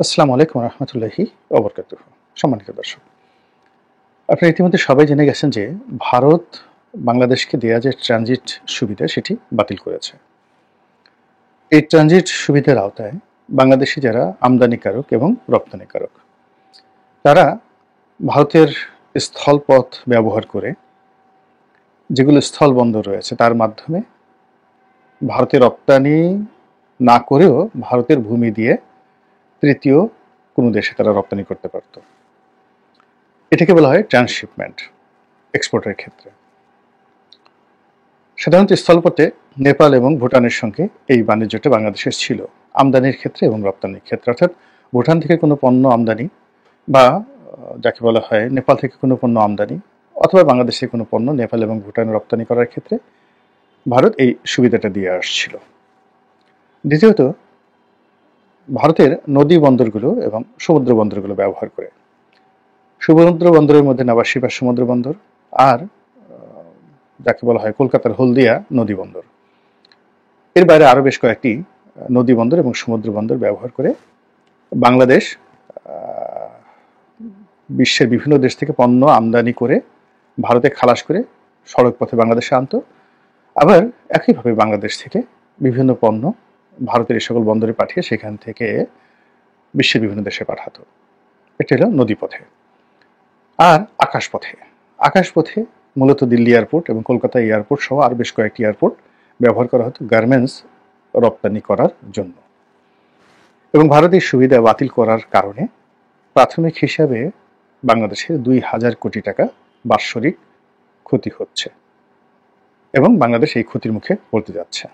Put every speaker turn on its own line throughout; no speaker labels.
আসসালামু আলাইকুম রহমতুল্লাহি ওবরকাতুহু। সম্মানিত দর্শক, আপনারা ইতিমধ্যে সবাই জেনে গেছেন যে ভারত বাংলাদেশকে দেয়া যে ট্রানজিট সুবিধা সেটি বাতিল করেছে। এই ট্রানজিট সুবিধার আওতায় বাংলাদেশি যারা আমদানিকারক এবং রপ্তানিকারক তারা ভারতের স্থলপথ ব্যবহার করে যেগুলো স্থল বন্দর রয়েছে তার মাধ্যমে ভারতে রপ্তানি না করেও ভারতের ভূমি দিয়ে তৃতীয় কোনো দেশে তারা রপ্তানি করতে পারত। এটাকে বলা হয় ট্রান্সশিপমেন্ট এক্সপোর্টের ক্ষেত্রে। সাধারণত স্থলপথে নেপাল এবং ভুটানের সঙ্গে এই বাণিজ্যটা বাংলাদেশের ছিল আমদানির ক্ষেত্রে এবং রপ্তানির ক্ষেত্রে। অর্থাৎ ভুটান থেকে কোনো পণ্য আমদানি বা যাকে বলা হয় নেপাল থেকে কোনো পণ্য আমদানি অথবা বাংলাদেশের কোনো পণ্য নেপাল এবং ভুটানে রপ্তানি করার ক্ষেত্রে ভারত এই সুবিধাটা দিয়ে আসছিল। দ্বিতীয়ত, ভারতের নদী বন্দরগুলো এবং সমুদ্র বন্দরগুলো ব্যবহার করে। সমুদ্র বন্দরের মধ্যে নবাবশিবা সমুদ্র বন্দর আর যাকে বলা হয় কলকাতার হলদিয়া নদী বন্দর, এর বাইরে আরও বেশ কয়েকটি নদী বন্দর এবং সমুদ্র বন্দর ব্যবহার করে বাংলাদেশ বিশ্বের বিভিন্ন দেশ থেকে পণ্য আমদানি করে ভারতে খালাস করে সড়ক পথে বাংলাদেশে আনত। আবার একইভাবে বাংলাদেশ থেকে বিভিন্ন পণ্য ভারতের এই সকল বন্দরে পাঠিয়ে সেখান থেকে বিশ্বের বিভিন্ন দেশে পাঠাতো। এটা হলো নদীপথে। আর আকাশপথে মূলত দিল্লি এয়ারপোর্ট এবং কলকাতা এয়ারপোর্ট সহ আর বেশ কয়েকটি এয়ারপোর্ট ব্যবহার করা হতো গার্মেন্টস রপ্তানি করার জন্য। এবং ভারতের সুবিধা বাতিল করার কারণে প্রাথমিক হিসাবে বাংলাদেশের ২,০০০ কোটি টাকা বাৎসরিক ক্ষতি হচ্ছে এবং বাংলাদেশ এই ক্ষতির মুখে পড়তে যাচ্ছে।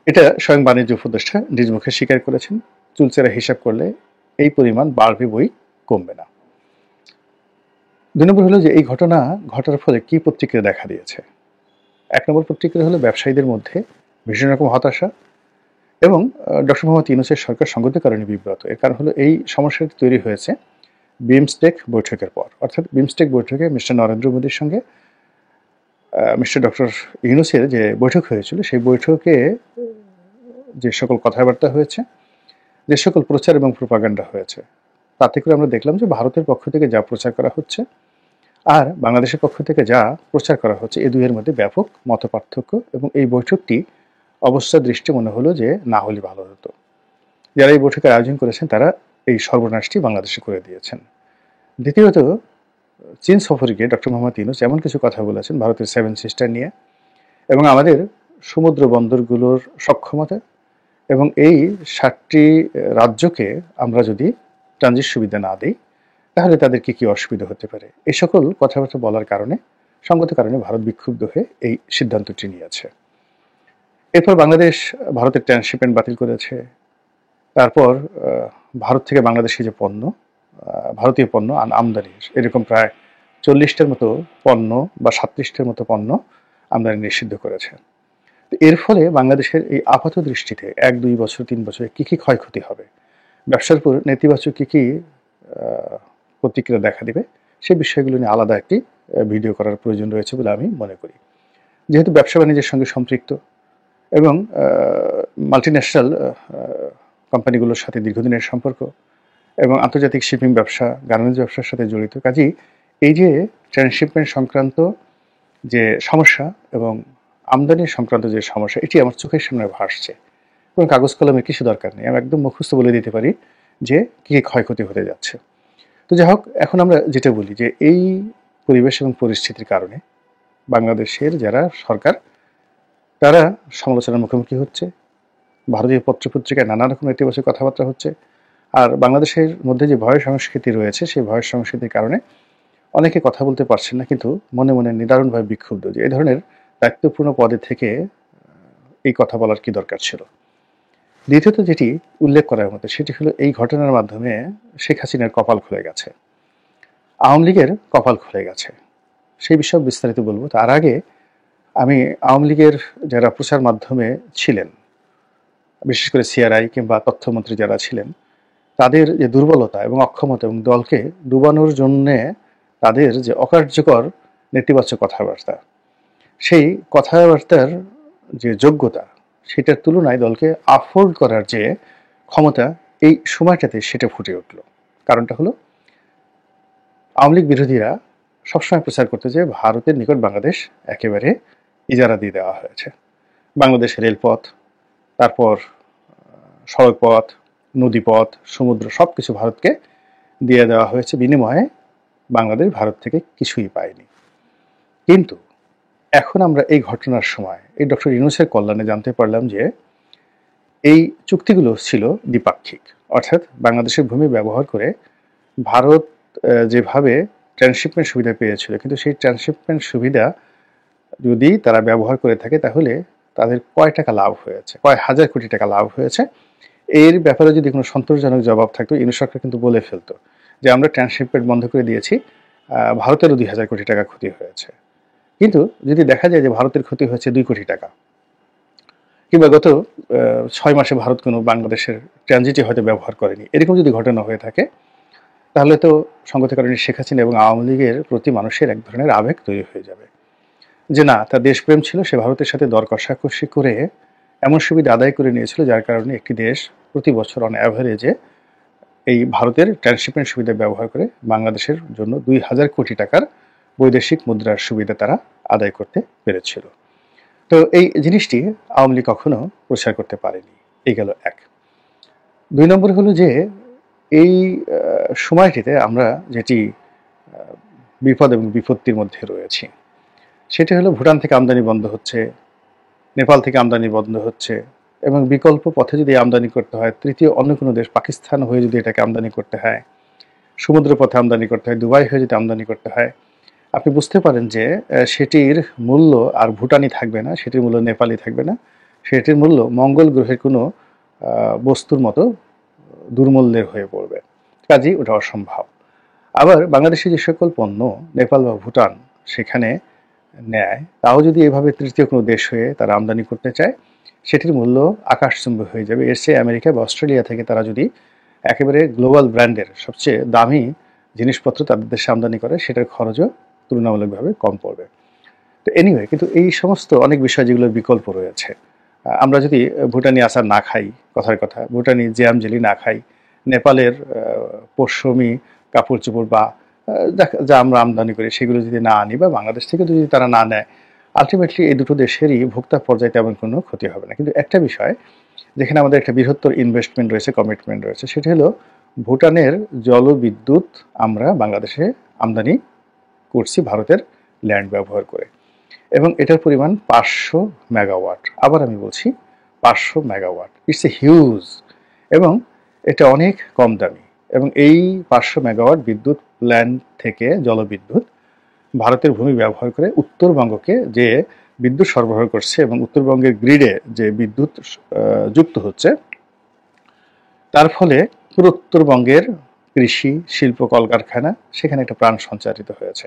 এটা স্বয়ং বাণিজ্য উপদেষ্টা নিজ মুখে স্বীকার করেছেন। চুলচেরা হিসাব করলে এই পরিমাণ বাড়বে বই কমবে না। ২ নম্বর হলো যে এই ঘটনা ঘটার ফলে কি প্রতিক্রিয়া দেখা দিয়েছে। ১ নম্বর প্রতিক্রিয়া হলো ব্যবসায়ীদের মধ্যে ভীষণ রকম হতাশা এবং ডক্টর মোহাম্মদ ইউনূসের সরকার সঙ্গতের কারণে বিব্রত। এর কারণ হলো এই সমস্যাটি তৈরি হয়েছে বিমস্টেক বৈঠকের পর। অর্থাৎ বিমস্টেক বৈঠকে মিস্টার নরেন্দ্র মোদীর সঙ্গে মিস্টার ডক্টর ইউনূসের যে বৈঠক হয়েছিল সেই বৈঠকে যে সকল কথাবার্তা হয়েছে, যে সকল প্রচার এবং প্রোপাগান্ডা হয়েছে, তাতে করে আমরা দেখলাম যে ভারতের পক্ষ থেকে যা প্রচার করা হচ্ছে আর বাংলাদেশের পক্ষ থেকে যা প্রচার করা হচ্ছে এই দুইয়ের মধ্যে ব্যাপক মতপার্থক্য। এবং এই বৈঠকটি অবস্থা দৃষ্টি মনে হলো যে না হলে ভালো হতো। যারা এই বৈঠকের আয়োজন করেছেন তারা এই সর্বনাশটি বাংলাদেশে করে দিয়েছেন। দ্বিতীয়ত, চীন সফরে গিয়ে ডক্টর মোহাম্মদ ইউনূস এমন কিছু কথা বলেছেন ভারতের 7 সিস্টার নিয়ে এবং আমাদের সমুদ্র বন্দরগুলোর সক্ষমতা এবং এই 7টি রাজ্যকে আমরা যদি ট্রানজিট সুবিধা না দিই তাহলে তাদের কি অসুবিধা হতে পারে। এই সকল কথাবার্তা বলার কারণে সঙ্গত কারণে ভারত বিক্ষুব্ধ হয়ে এই সিদ্ধান্তটি নিয়েছে। এরপর বাংলাদেশ ভারতের ট্রান্সশিপমেন্ট বাতিল করেছে। তারপর ভারত থেকে বাংলাদেশে যে পণ্য ভারতীয় পণ্য আমদানির এরকম প্রায় 40টার মতো পণ্য বা 37টার মতো পণ্য আমদানি নিষিদ্ধ করেছে। এর ফলে বাংলাদেশের এই আপাত দৃষ্টিতে 1-2 বছর 3 বছরে কি ক্ষয়ক্ষতি হবে, ব্যবসার উপর নেতিবাচক কি প্রতিক্রিয়া দেখা দিবে, সেই বিষয়গুলো নিয়ে আলাদা একটি ভিডিও করার প্রয়োজন রয়েছে বলে আমি মনে করি। যেহেতু ব্যবসা বাণিজ্যের সঙ্গে সম্পৃক্ত এবং মাল্টিন্যাশনাল কোম্পানিগুলোর সাথে দীর্ঘদিনের সম্পর্ক এবং আন্তর্জাতিক শিপিং ব্যবসা গার্মেন্টস ব্যবসার সাথে জড়িত, কাজেই এই যে ট্রান্সশিপমেন্ট সংক্রান্ত যে সমস্যা এবং আমদানি সংক্রান্ত যে সমস্যা এটি আমার চোখের সামনে ভাসছে। কোনো কাগজ কলমের কিছু দরকার নেই, আমি একদম মুখস্থ বলে দিতে পারি যে কী ক্ষয়ক্ষতি হতে যাচ্ছে। তো যাই হোক, এখন আমরা যেটা বলি যে এই পরিবেশ এবং পরিস্থিতির কারণে বাংলাদেশের যারা সরকার তারা সমালোচনার মুখোমুখি হচ্ছে, ভারতীয় পত্রপত্রিকায় নানা রকম নেতিবাচক কথাবার্তা হচ্ছে। আর বাংলাদেশের মধ্যে যে ভয় সংস্কৃতি রয়েছে সেই ভয় সংস্কৃতির কারণে অনেকে কথা বলতে পারছেন না, কিন্তু মনে মনে নিদারুণভাবে বিক্ষুব্ধ যে এই ধরনের দায়িত্বপূর্ণ পদে থেকে এই কথা বলার কি দরকার ছিল। দ্বিতীয়ত যেটি উল্লেখ করার মতো সেটি হলো এই ঘটনার মাধ্যমে শেখ হাসিনার কপাল খুলে গেছে, আওয়ামী লীগের কপাল খুলে গেছে। সেই বিষয়ে বিস্তারিত বলবো। তার আগে আমি আওয়ামী লীগের যারা প্রচার মাধ্যমে ছিলেন, বিশেষ করে সিআরআই কিংবা তথ্যমন্ত্রী যারা ছিলেন, তাদের যে দুর্বলতা এবং অক্ষমতা এবং দলকে ডুবানোর জন্যে তাদের যে অকার্যকর নেতিবাচক কথাবার্তা, সেই কথাবার্তার যে যোগ্যতা সেটার তুলনায় দলকে আফোর্ড করার যে ক্ষমতা এই সময়টাতে সেটা ফুটে উঠল। কারণটা হলো আওয়ামী লীগ বিরোধীরা সবসময় প্রচার করতে যে ভারতের নিকট বাংলাদেশ একেবারে ইজারা দিয়ে দেওয়া হয়েছে। বাংলাদেশের রেলপথ, তারপর সড়কপথ, নদীপথ, সমুদ্র সবকিছু ভারতকে দিয়ে দেওয়া হয়েছে, বিনিময়ে বাংলাদেশ ভারত থেকে কিছুই পায়নি। কিন্তু এখন আমরা এই ঘটনার সময় এই ডক্টর ইউনূসের কল্যাণে জানতে পারলাম যে এই চুক্তিগুলো ছিল দ্বিপাক্ষিক, অর্থাৎ বাংলাদেশের ভূমি ব্যবহার করে ভারত যেভাবে ট্রান্সশিপমেন্ট সুবিধা পেয়েছিল, কিন্তু সেই ট্রান্সশিপমেন্ট সুবিধা যদি তারা ব্যবহার করে থাকে তাহলে তাদের কয় টাকা লাভ হয়েছে, কয় হাজার কোটি টাকা লাভ হয়েছে, এর ব্যাপারে যদি কোনো সন্তোষজনক জবাব থাকতো, ইউনূস সরকার কিন্তু বলে ফেলতো যে আমরা ট্রান্সশিপমেন্ট বন্ধ করে দিয়েছি, ভারতেরও 2,000 কোটি টাকা ক্ষতি হয়েছে। কিন্তু যদি দেখা যায় যে ভারতের ক্ষতি হয়েছে 2 কোটি টাকা, কিংবা গত 6 মাসে ভারত কোনো বাংলাদেশের ট্রানজিটে হয়তো ব্যবহার করেনি, এরকম যদি ঘটনা হয়ে থাকে, তাহলে তো সঙ্গত কারণে শেখ হাসিনা এবং আওয়ামী লীগের প্রতি মানুষের এক ধরনের আবেগ তৈরি হয়ে যাবে যে না, তার দেশপ্রেম ছিল, সে ভারতের সাথে দর কষাকষি করে এমন সুবিধা আদায় করে নিয়েছিল যার কারণে একটি দেশ প্রতি বছর অন অ্যাভারেজে এই ভারতের ট্রান্সশিপমেন্ট সুবিধা ব্যবহার করে বাংলাদেশের জন্য 2,000 কোটি টাকার বৈদেশিক মুদ্রার সুবিধা তারা আদায় করতে পেরেছিল। তো এই জিনিসটি আওয়ামী লীগ কখনো প্রচার করতে পারেনি। এই গেল এক। 2 নম্বর হলো যে এই সময়টিতে আমরা যেটি বিপদ এবং বিপত্তির মধ্যে রয়েছি সেটি হলো ভুটান থেকে আমদানি বন্ধ হচ্ছে, নেপাল থেকে আমদানি বন্ধ হচ্ছে, এবং বিকল্প পথে যদি আমদানি করতে হয়, তৃতীয় অন্য কোনো দেশ পাকিস্তান হয়ে যদি এটাকে আমদানি করতে হয়, সমুদ্র পথে আমদানি করতে হয়, দুবাই হয়ে যদি আমদানি করতে হয়, আপনি বুঝতে পারেন যে সেটির মূল্য আর ভুটানি থাকবে না, সেটির মূল্য নেপালি থাকবে না, সেটির মূল্য মঙ্গল গ্রহের কোনো বস্তুর মতো দুর্মূল্যের হয়ে পড়বে। কাজেই ওটা অসম্ভব। আবার বাংলাদেশে যে সকল পণ্য নেপাল বা ভুটান সেখানে নেয়, তাও যদি এভাবে তৃতীয় কোনো দেশ হয়ে তারা আমদানি করতে চায়, সেটির মূল্য আকাশচুম্বী হয়ে যাবে। এর চেয়ে আমেরিকা বা অস্ট্রেলিয়া থেকে তারা যদি একেবারে গ্লোবাল ব্র্যান্ডের সবচেয়ে দামি জিনিসপত্র তাদের দেশে আমদানি করে, সেটার খরচও তুলনামূলকভাবে কম পড়বে। তো এনিওয়ে, কিন্তু এই সমস্ত অনেক বিষয় যেগুলোর বিকল্প রয়েছে, আমরা যদি ভুটানি আচার না খাই, কথার কথা, ভুটানি জ্যাম জেলি না খাই, নেপালের পশমি কাপড় চোপড় বা যা আমরা আমদানি করি সেগুলো যদি না আনি, বা বাংলাদেশ থেকে যদি তারা না নেয়, আলটিমেটলি এই দুটো দেশেরই ভোক্তা পর্যায়ে তেমন কোনো ক্ষতি হবে না। কিন্তু একটা বিষয় যেখানে আমাদের একটা বৃহত্তর ইনভেস্টমেন্ট রয়েছে, কমিটমেন্ট রয়েছে, সেটা হলো ভুটানের জলবিদ্যুৎ আমরা বাংলাদেশে আমদানি করছি ভারতের ল্যান্ড ব্যবহার করে, এবং এটার পরিমাণ 500 মেগাওয়াট। আবার আমি বলছি 500 মেগাওয়াট, ইটস এ হিউজ, এবং এটা অনেক কম দামি। এবং এই 500 মেগাওয়াট বিদ্যুৎ প্ল্যান্ট থেকে জলবিদ্যুৎ ভারতের ভূমি ব্যবহার করে উত্তরবঙ্গকে যে বিদ্যুৎ সরবরাহ করছে, এবং উত্তরবঙ্গের গ্রিডে যে বিদ্যুৎ যুক্ত হচ্ছে, তার ফলে পুরো উত্তরবঙ্গের কৃষি, শিল্প, কলকারখানা সেখানে একটা প্রাণ সঞ্চারিত হয়েছে।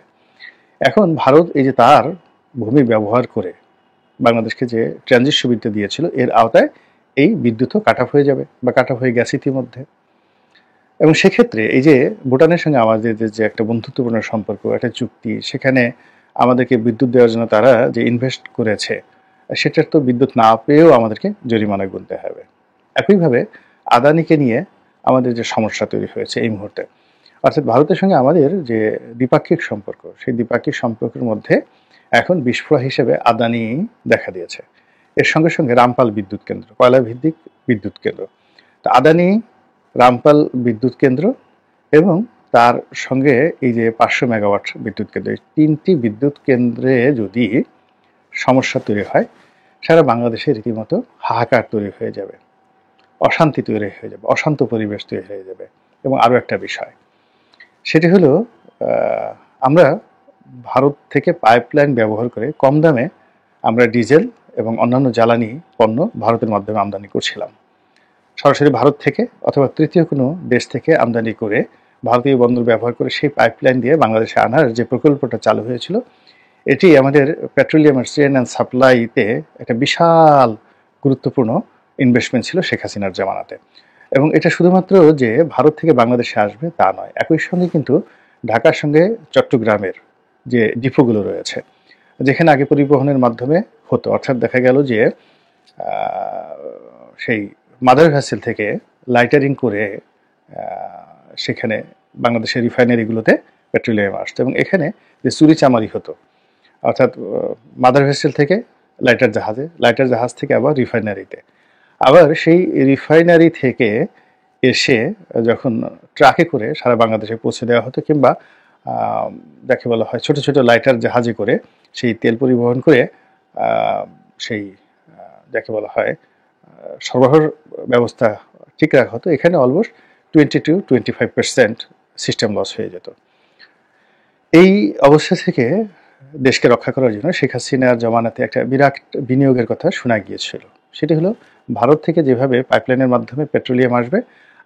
এখন ভারত এই যে তার ভূমি ব্যবহার করে বাংলাদেশকে যে ট্রানজিট সুবিধা দিয়েছিল, এর আওতায় এই বিদ্যুৎও কাট অফ হয়ে যাবে বা কাট অফ হয়ে গেছে ইতিমধ্যে। এবং সেক্ষেত্রে এই যে ভুটানের সঙ্গে আমাদের যে একটা বন্ধুত্বপূর্ণ সম্পর্ক, একটা চুক্তি, সেখানে আমাদেরকে বিদ্যুৎ দেওয়ার জন্য তারা যে ইনভেস্ট করেছে, সেটার তো বিদ্যুৎ না পেয়েও আমাদেরকে জরিমানা গুনতে হবে। একইভাবে আদানিকে নিয়ে আমাদের যে সমস্যা তৈরি হয়েছে এই মুহূর্তে, অর্থাৎ ভারতের সঙ্গে আমাদের যে দ্বিপাক্ষিক সম্পর্ক, সেই দ্বিপাক্ষিক সম্পর্কের মধ্যে এখন বিস্ফোরা হিসেবে আদানি দেখা দিয়েছে। এর সঙ্গে সঙ্গে রামপাল বিদ্যুৎ কেন্দ্র, কয়লা ভিত্তিক বিদ্যুৎ কেন্দ্র, তো আদানি, রামপাল বিদ্যুৎ কেন্দ্র এবং তার সঙ্গে এই যে 500 মেগাওয়াট বিদ্যুৎ কেন্দ্র, এই 3টি বিদ্যুৎ কেন্দ্রে যদি সমস্যা তৈরি হয়, সারা বাংলাদেশে রীতিমতো হাহাকার তৈরি হয়ে যাবে, অশান্তি তৈরি হয়ে যাবে, অশান্ত পরিবেশ তৈরি হয়ে যাবে। এবং আরও একটা বিষয়, সেটি হলো আমরা ভারত থেকে পাইপলাইন ব্যবহার করে কম দামে আমরা ডিজেল এবং অন্যান্য জ্বালানি পণ্য ভারতের মাধ্যমে আমদানি করছিলাম। সরাসরি ভারত থেকে অথবা তৃতীয় কোনো দেশ থেকে আমদানি করে ভারতীয় বন্দর ব্যবহার করে সেই পাইপলাইন দিয়ে বাংলাদেশে আনার যে প্রকল্পটা চালু হয়েছিল, এটি আমাদের পেট্রোলিয়ামের চেইন অ্যান্ড সাপ্লাইতে একটা বিশাল গুরুত্বপূর্ণ ইনভেস্টমেন্ট ছিল শেখ হাসিনার জামানাতে। এবং এটা শুধুমাত্র যে ভারত থেকে বাংলাদেশে আসবে তা নয়, একই সঙ্গে কিন্তু ঢাকার সঙ্গে চট্টগ্রামের যে ডিপোগুলো রয়েছে, যেখানে আগে পরিবহনের মাধ্যমে হতো, অর্থাৎ দেখা গেল যে সেই মাদার ভ্যাসেল থেকে লাইটারিং করে সেখানে বাংলাদেশের রিফাইনারিগুলোতে পেট্রোলিয়াম আসতো, এবং এখানে যে চুরি চামারি হতো, অর্থাৎ মাদার ভেসেল থেকে লাইটার জাহাজ থেকে আবার রিফাইনারিতে, আবার সেই রিফাইনারি থেকে এসে যখন ট্রাকে করে সারা বাংলাদেশে পৌঁছে দেওয়া হতো, কিংবা যাকে বলা হয় ছোট ছোট লাইটার জাহাজে করে সেই তেল পরিবহন করে সেই যাকে বলা হয় সরবরাহের ব্যবস্থা ঠিক রাখা হতো, এখানে অলমোস্ট 20-25% সিস্টেম লস হয়ে যেত। এই অবস্থা থেকে দেশকে রক্ষা করার জন্য শেখ হাসিনার জমানাতে একটা বিরাট বিনিয়োগের কথা শোনা গিয়েছিল। সেটি হলো ভারত থেকে যেভাবে পাইপলাইনের মাধ্যমে পেট্রোলিয়াম আসবে,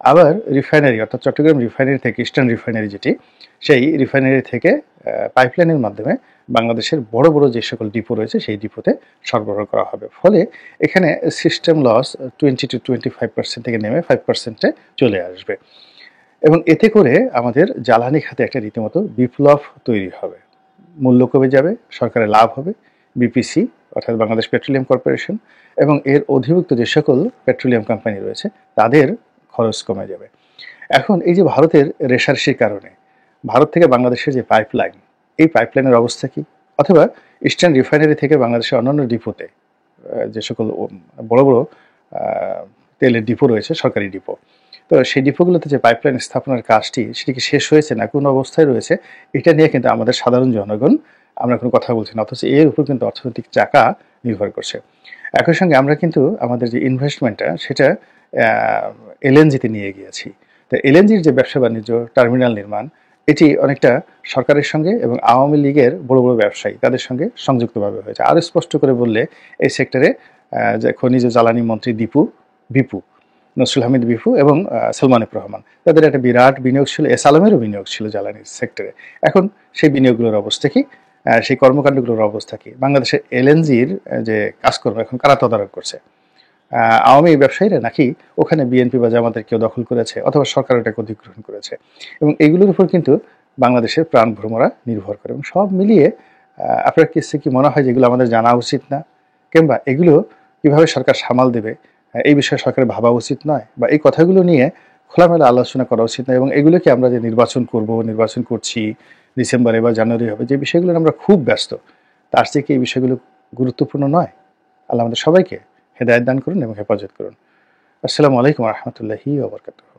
আবার রিফাইনারি অর্থাৎ চট্টগ্রাম রিফাইনারি থেকে ইস্টার্ন রিফাইনারি যেটি, সেই রিফাইনারি থেকে পাইপলাইনের মাধ্যমে বাংলাদেশের বড় বড় যে সকল ডিপো রয়েছে সেই ডিপোতে সরবরাহ করা হবে। ফলে এখানে সিস্টেম লস 20-25% থেকে নেমে 5%-এ চলে আসবে, এবং এতে করে আমাদের জ্বালানি খাতে একটা রীতিমতো বিপ্লব তৈরি হবে। মূল্য কমে যাবে, সরকারের লাভ হবে, বিপিসি অর্থাৎ বাংলাদেশ পেট্রোলিয়াম কর্পোরেশন এবং এর অধিভুক্ত যে সকল পেট্রোলিয়াম কোম্পানি রয়েছে তাদের খরচ কমে যাবে। এখন এই যে ভারতের রেশারেশির কারণে ভারত থেকে বাংলাদেশের যে পাইপলাইন, এই পাইপলাইনের অবস্থা কি, অথবা ইস্টার্ন রিফাইনারি থেকে বাংলাদেশের অন্যান্য ডিপোতে যে সকল বড় বড় তেলের ডিপো রয়েছে, সরকারি ডিপো, তো সেই ডিপোগুলোতে যে পাইপলাইন স্থাপনের কাজটি সেটি কি শেষ হয়েছে না কোন অবস্থায় রয়েছে, এটা নিয়ে কিন্তু আমাদের সাধারণ জনগণ আমরা কোনো কথা বলছি না, অথচ এর উপর কিন্তু অর্থনৈতিক চাকা নির্ভর করছে। একই সঙ্গে আমরা কিন্তু আমাদের যে ইনভেস্টমেন্টটা সেটা এলএনজিতে নিয়ে গিয়েছি। তো এলএনজির যে ব্যবসা বাণিজ্য, টার্মিনাল নির্মাণ, এটি অনেকটা সরকারের সঙ্গে এবং আওয়ামী লীগের বড় বড় ব্যবসায়ী তাদের সঙ্গে সংযুক্তভাবে হয়েছে। আরও স্পষ্ট করে বললে এই সেক্টরে যে খনিজ জ্বালানি মন্ত্রী বিপু নসরুল হামিদ বিপু এবং সালমান এফ রহমান, তাদের একটা বিরাট বিনিয়োগ ছিল, এস আলমেরও বিনিয়োগ ছিল জ্বালানির সেক্টরে। এখন সেই বিনিয়োগগুলোর অবস্থা কি, সেই কর্মকাণ্ডগুলোর অবস্থা কি, বাংলাদেশের এলএনজির যে কাজকর্ম এখন কারা তদারক করছে, আওয়ামী ব্যবসায়ীরা নাকি ওখানে বিএনপি বা জামাতের কেউ দখল করেছে, অথবা সরকার ওটাকে অধিগ্রহণ করেছে, এবং এগুলোর উপর কিন্তু বাংলাদেশের প্রাণ ভ্রমরা নির্ভর করে। এবং সব মিলিয়ে আপনার কাছে কি মনে হয় যেগুলো আমাদের জানা উচিত না, কিংবা এগুলো কিভাবে সরকার সামাল দেবে এই বিষয়ে সরকারের ভাবা উচিত নয়, বা এই কথাগুলো নিয়ে খোলামেলা আলোচনা করা উচিত নয়, এবং এগুলোকে আমরা যে নির্বাচন করছি ডিসেম্বরে বা জানুয়ারি হবে, যে বিষয়গুলো আমরা খুব ব্যস্ত, তার চেয়ে কি এই বিষয়গুলো গুরুত্বপূর্ণ নয়? আল্লাহ আমাদের সবাইকে হেদায়েত দান করুন এবং হেফাজত করুন। আসসালামু আলাইকুম ওয়া রাহমাতুল্লাহি ওয়া বারাকাতুহু।